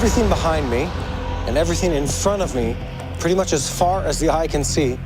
everything behind me and everything in front of me, pretty much as far as the eye can see,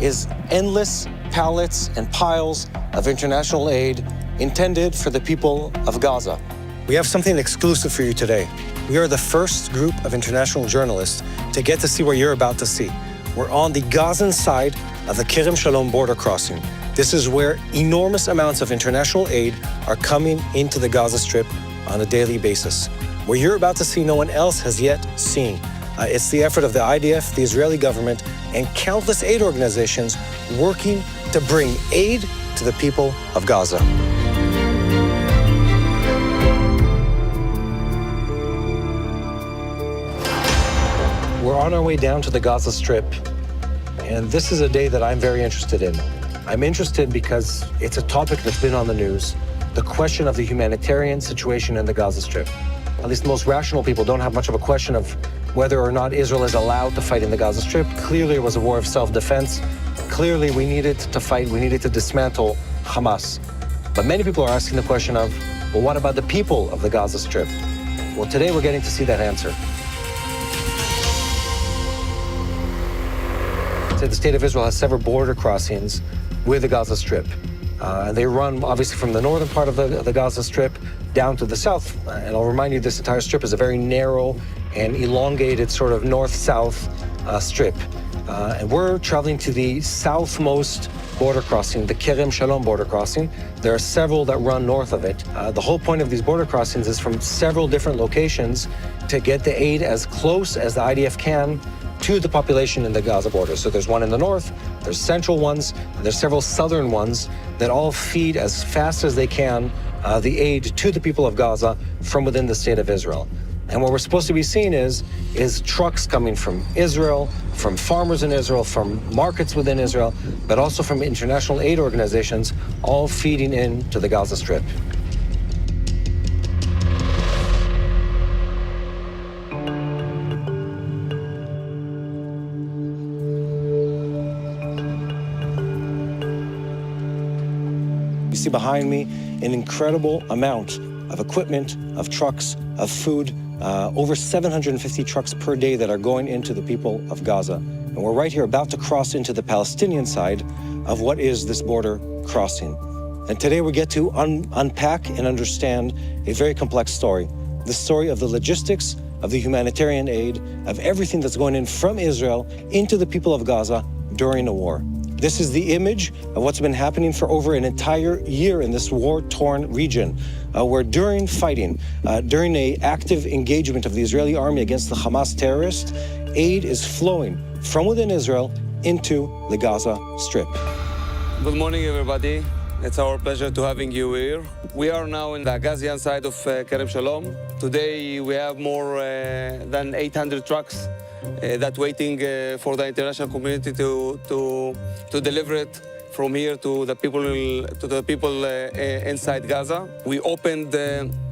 is endless pallets and piles of international aid intended for the people of Gaza. We have something exclusive for you today. We are the first group of international journalists to get to see what you're about to see. We're on the Gazan side of the Kerem Shalom border crossing. This is where enormous amounts of international aid are coming into the Gaza Strip on a daily basis. What you're about to see, no one else has yet seen. It's the effort of the IDF, the Israeli government, and countless aid organizations working to bring aid to the people of Gaza. We're on our way down to the Gaza Strip, and this is a day that I'm very interested in. I'm interested because it's a topic that's been on the news, the question of the humanitarian situation in the Gaza Strip. At least most rational people don't have much of a question of whether or not Israel is allowed to fight in the Gaza Strip. Clearly, it was a war of self-defense. Clearly, we needed to fight. We needed to dismantle Hamas. But many people are asking the question of, well, what about the people of the Gaza Strip? Well, today we're getting to see that answer. The state of Israel has several border crossings with the Gaza Strip. And they run, obviously, from the northern part of the Gaza Strip down to the south. And I'll remind you, this entire strip is a very narrow and elongated sort of north-south strip. And we're traveling to the southmost border crossing, the Kerem Shalom border crossing. There are several that run north of it. The whole point of these border crossings is from several different locations to get the aid as close as the IDF can to the population in the Gaza border. So there's one in the north, there's central ones, and there's several southern ones that all feed as fast as they can the aid to the people of Gaza from within the state of Israel. And what we're supposed to be seeing is trucks coming from Israel, from farmers in Israel, from markets within Israel, but also from international aid organizations, all feeding into the Gaza Strip. You see behind me an incredible amount of equipment, of trucks, of food, over 750 trucks per day that are going into the people of Gaza. And we're right here about to cross into the Palestinian side of what is this border crossing. And today we get to unpack and understand a very complex story. The story of the logistics, of the humanitarian aid, of everything that's going in from Israel into the people of Gaza during a war. This is the image of what's been happening for over an entire year in this war-torn region, where during fighting, during an active engagement of the Israeli army against the Hamas terrorists, aid is flowing from within Israel into the Gaza Strip. Good morning, everybody. It's our pleasure to having you here. We are now in the Gazan side of Kerem Shalom. Today we have more than 800 trucks that waiting for the international community to deliver it from here to the people inside Gaza. We opened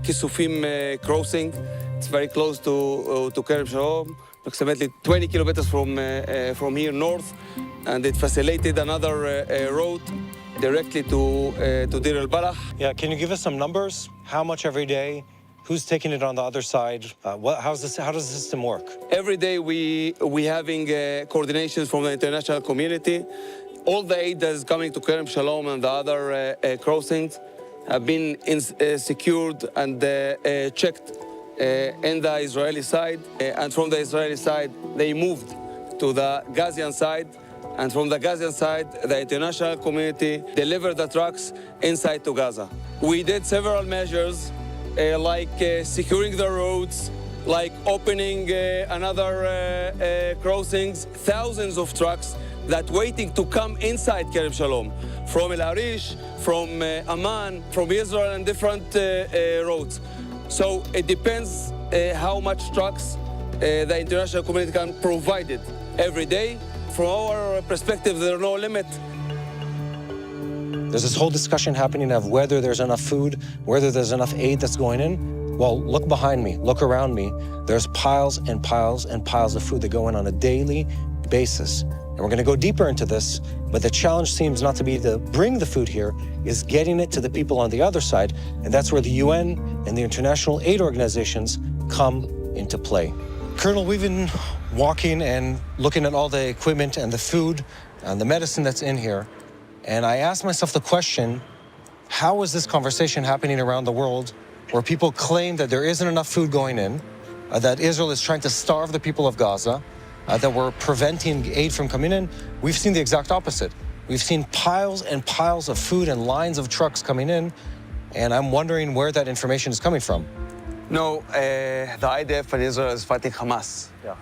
Kisufim crossing. It's very close to Kerem Shalom, approximately 20 kilometers from here north, and it facilitated another road directly to Deir el-Balah. Yeah, can you give us some numbers? How much every day? Who's taking it on the other side? How does the system work? Every day we having coordinations from the international community. All the aid that is coming to Kerem Shalom and the other crossings have been secured and checked in the Israeli side. And from the Israeli side, they moved to the Gazan side. And from the Gazan side, the international community delivered the trucks inside to Gaza. We did several measures, like securing the roads, like opening another crossings, thousands of trucks that waiting to come inside Kerem Shalom, from El Arish, from Amman, from Israel, and different roads. So it depends how much trucks the international community can provide it every day. From our perspective, there's no limit. There's this whole discussion happening of whether there's enough food, whether there's enough aid that's going in. Well, look behind me, look around me. There's piles and piles and piles of food that go in on a daily basis. And we're gonna go deeper into this, but the challenge seems not to be to bring the food here, is getting it to the people on the other side. And that's where the UN and the international aid organizations come into play. Colonel, we've been walking and looking at all the equipment and the food and the medicine that's in here, and I asked myself the question, how is this conversation happening around the world where people claim that there isn't enough food going in, that Israel is trying to starve the people of Gaza, that we're preventing aid from coming in? We've seen the exact opposite. We've seen piles and piles of food and lines of trucks coming in, and I'm wondering where that information is coming from. No, the IDF in Israel is fighting Hamas. Yeah.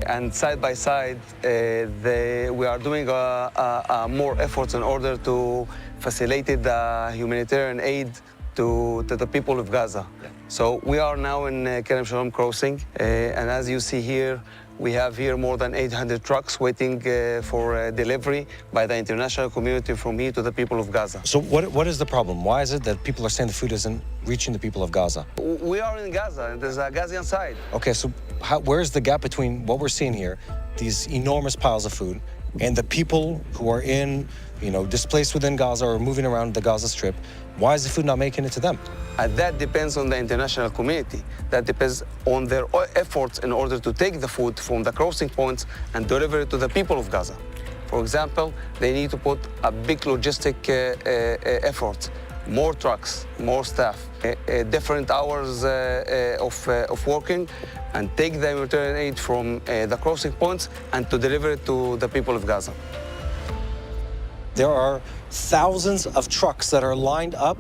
And side by side, we are doing more efforts in order to facilitate the humanitarian aid to the people of Gaza. Yeah. So we are now in Kerem Shalom crossing, and as you see here, we have here more than 800 trucks waiting for delivery by the international community from here to the people of Gaza. So what is the problem? Why is it that people are saying the food isn't reaching the people of Gaza? We are in Gaza, there's a Gazan side. Okay, so where's the gap between what we're seeing here, these enormous piles of food, and the people who are displaced within Gaza or moving around the Gaza Strip? Why is the food not making it to them? And that depends on the international community. That depends on their efforts in order to take the food from the crossing points and deliver it to the people of Gaza. For example, they need to put a big logistic effort, more trucks, more staff, different hours of working, and take the humanitarian aid from the crossing points and to deliver it to the people of Gaza. There are thousands of trucks that are lined up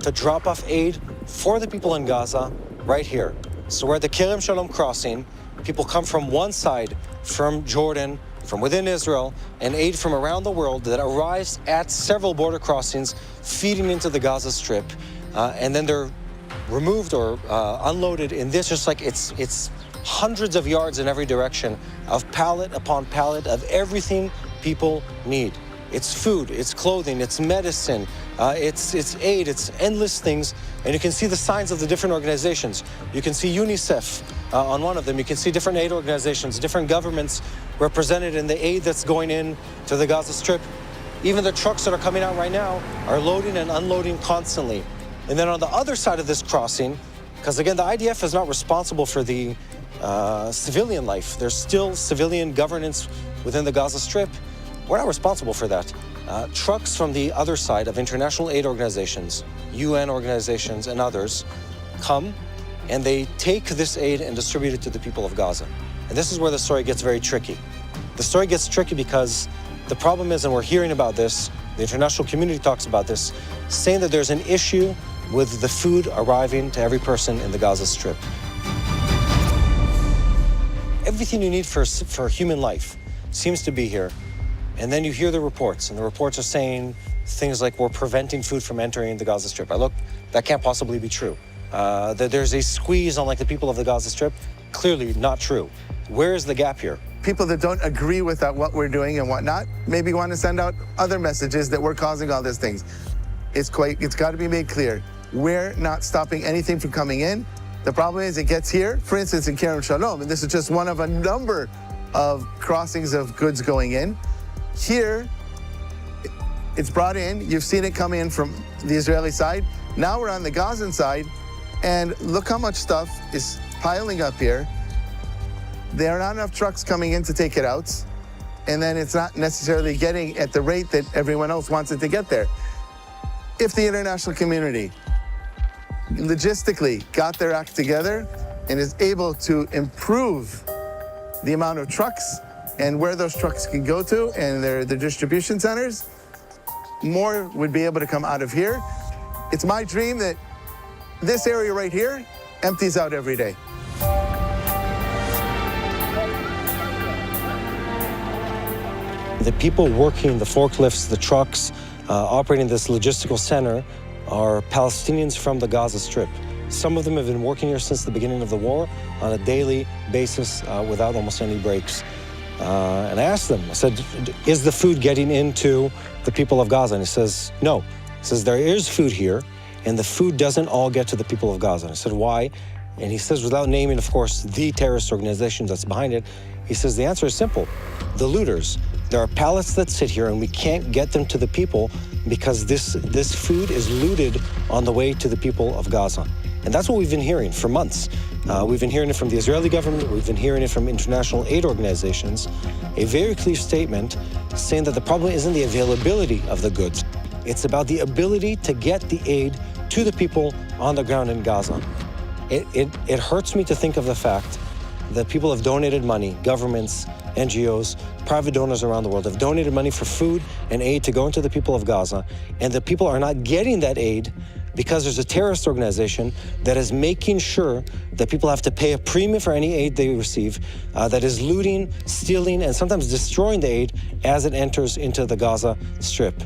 to drop off aid for the people in Gaza right here. So we're at the Kerem Shalom crossing. People come from one side, from Jordan, from within Israel, and aid from around the world that arrives at several border crossings feeding into the Gaza Strip. And then they're removed or unloaded in this, just like it's hundreds of yards in every direction of pallet upon pallet of everything people need. It's food, it's clothing, it's medicine, it's aid, it's endless things. And you can see the signs of the different organizations. You can see UNICEF on one of them. You can see different aid organizations, different governments represented in the aid that's going in to the Gaza Strip. Even the trucks that are coming out right now are loading and unloading constantly. And then on the other side of this crossing, because again, the IDF is not responsible for the civilian life. There's still civilian governance within the Gaza Strip. We're not responsible for that. Trucks from the other side of international aid organizations, UN organizations, and others come and they take this aid and distribute it to the people of Gaza. And this is where the story gets very tricky. The story gets tricky because the problem is, and we're hearing about this, the international community talks about this, saying that there's an issue with the food arriving to every person in the Gaza Strip. Everything you need for human life seems to be here. And then you hear the reports, and the reports are saying things like we're preventing food from entering the Gaza Strip. Look, that can't possibly be true. That there's a squeeze on the people of the Gaza Strip, clearly not true. Where is the gap here? People that don't agree with what we're doing and whatnot maybe want to send out other messages that we're causing all these things. It's got to be made clear. We're not stopping anything from coming in. The problem is it gets here, for instance, in Kerem Shalom, and this is just one of a number of crossings of goods going in. Here, it's brought in. You've seen it come in from the Israeli side. Now we're on the Gazan side, and look how much stuff is piling up here. There are not enough trucks coming in to take it out, and then it's not necessarily getting at the rate that everyone else wants it to get there. If the international community logistically got their act together and is able to improve the amount of trucks and where those trucks can go to and their distribution centers, more would be able to come out of here. It's my dream that this area right here empties out every day. The people working the forklifts, the trucks, operating this logistical center are Palestinians from the Gaza Strip. Some of them have been working here since the beginning of the war on a daily basis without almost any breaks. And I asked them, I said, is the food getting into the people of Gaza? And he says, no. He says, there is food here, and the food doesn't all get to the people of Gaza. And I said, why? And he says, without naming, of course, the terrorist organization that's behind it, he says, the answer is simple. The looters. There are pallets that sit here, and we can't get them to the people because this food is looted on the way to the people of Gaza. And that's what we've been hearing for months. We've been hearing it from the Israeli government, we've been hearing it from international aid organizations, a very clear statement saying that the problem isn't the availability of the goods. It's about the ability to get the aid to the people on the ground in Gaza. It hurts me to think of the fact that people have donated money, governments, NGOs, private donors around the world have donated money for food and aid to go into the people of Gaza, and the people are not getting that aid because there's a terrorist organization that is making sure that people have to pay a premium for any aid they receive, that is looting, stealing, and sometimes destroying the aid as it enters into the Gaza Strip.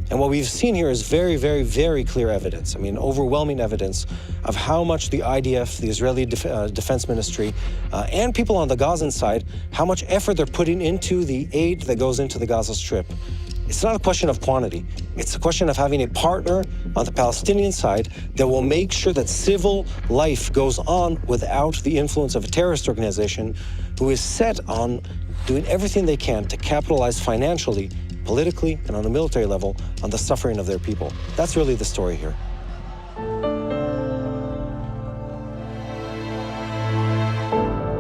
And what we've seen here is very, very, very clear evidence. I mean, overwhelming evidence of how much the IDF, the Israeli Defense Ministry, and people on the Gazan side, how much effort they're putting into the aid that goes into the Gaza Strip. It's not a question of quantity. It's a question of having a partner on the Palestinian side that will make sure that civil life goes on without the influence of a terrorist organization who is set on doing everything they can to capitalize financially, politically, and on a military level on the suffering of their people. That's really the story here.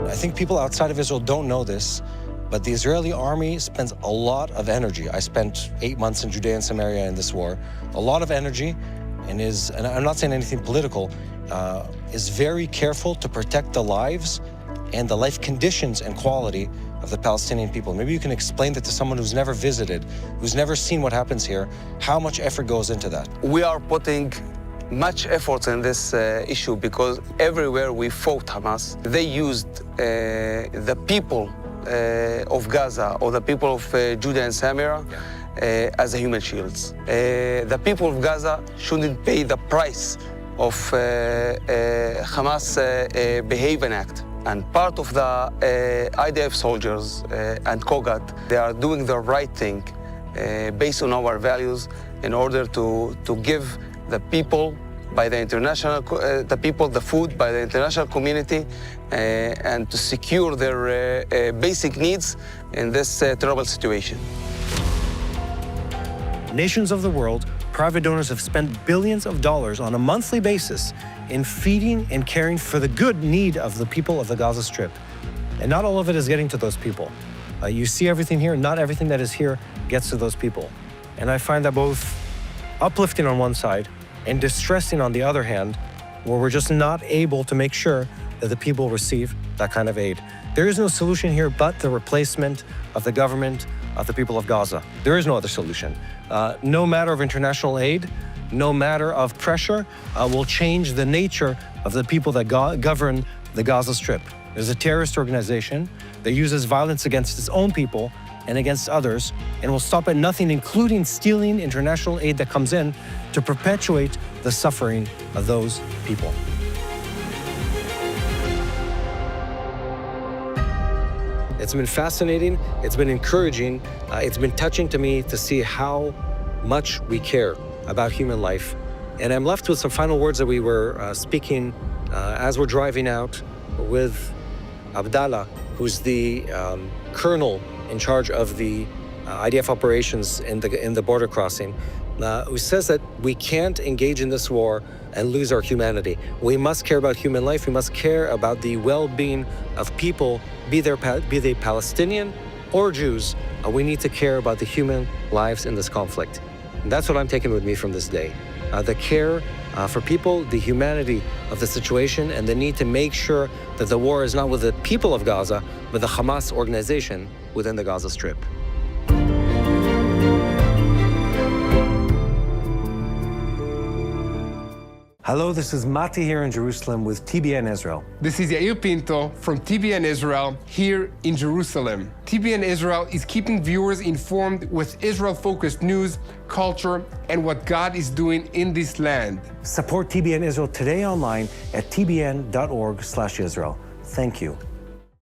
I think people outside of Israel don't know this, but the Israeli army spends a lot of energy. I spent 8 months in Judea and Samaria in this war. A lot of energy, and I'm not saying anything political, is very careful to protect the lives and the life conditions and quality of the Palestinian people. Maybe you can explain that to someone who's never visited, who's never seen what happens here, how much effort goes into that. We are putting much effort in this issue because everywhere we fought Hamas, they used the people of Gaza or the people of Judea and Samaria as a human shields. The people of Gaza shouldn't pay the price of Hamas behavior act. And part of the IDF soldiers and Kogat, they are doing the right thing based on our values in order to give the people by the international, the food by the international community and to secure their basic needs in this terrible situation. Nations of the world, private donors have spent billions of dollars on a monthly basis in feeding and caring for the good need of the people of the Gaza Strip. And not all of it is getting to those people. You see everything here, not everything that is here gets to those people. And I find that both uplifting on one side and distressing on the other hand, where we're just not able to make sure that the people receive that kind of aid. There is no solution here but the replacement of the government of the people of Gaza. There is no other solution. No matter of international aid, no matter of pressure, will change the nature of the people that govern the Gaza Strip. There's a terrorist organization that uses violence against its own people and against others, and will stop at nothing, including stealing international aid that comes in to perpetuate the suffering of those people. It's been fascinating, it's been encouraging, it's been touching to me to see how much we care about human life. And I'm left with some final words that we were speaking as we're driving out with Abdallah, who's the colonel in charge of the IDF operations in the border crossing, who says that we can't engage in this war and lose our humanity. We must care about human life. We must care about the well-being of people, be they Palestinian or Jews. We need to care about the human lives in this conflict. And that's what I'm taking with me from this day. The care for people, the humanity of the situation, and the need to make sure that the war is not with the people of Gaza, but the Hamas organization within the Gaza Strip. Hello, this is Mati here in Jerusalem with TBN Israel. This is Yair Pinto from TBN Israel here in Jerusalem. TBN Israel is keeping viewers informed with Israel-focused news, culture, and what God is doing in this land. Support TBN Israel today online at tbn.org/Israel. Thank you.